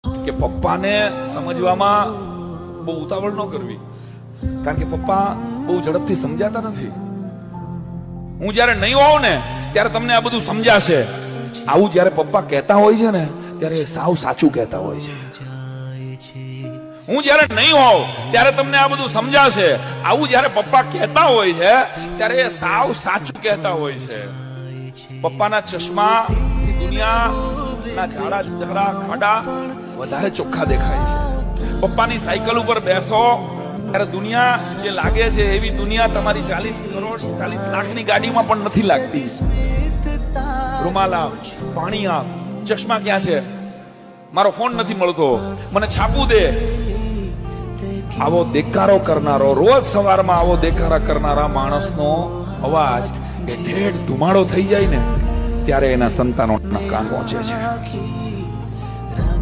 કે પપ્પાને સમજવામાં બહુ ઉતાવળ ન કરવી, કારણ કે પપ્પા બહુ ઝડપથી સમજાતા નથી. હું જયારે નહીં હોઉં ને ત્યારે તમને આ બધું સમજાશે. આવું જયારે પપ્પા કહેતા હોય છે ને ત્યારે સાવ સાચું કહેતા હોય છે. હું જયારે નહીં હોઉં ત્યારે તમને આ બધું સમજાશે. આવું જયારે પપ્પા કહેતા હોય છે ત્યારે એ સાવ સાચું કહેતા હોય છે. પપ્પાના ચશ્મા દુનિયાના ઝાડા ઝઘડા ખાડા વધારે ચોખ્ખા દેખાય છે. પપ્પાની સાયકલ ઉપર બેસો ત્યારે દુનિયા જે લાગે છે એવી દુનિયા તમારી 40 કરોડ 40 લાખની ગાડીમાં પણ નથી લાગતી. રૂમાલ આપ, પાણી આપ, ચશ્મા ક્યાં છે, મારો ફોન નથી મળતો, મને છાપવું દે. આવો દેકારો કરનારો, રોજ સવારમાં આવો દેકારા કરનારા માણસનો અવાજ એ ઠેઠ ધુમાડો થઈ જાય ને ત્યારે એના સંતાનોના કાન પહોંચે છે.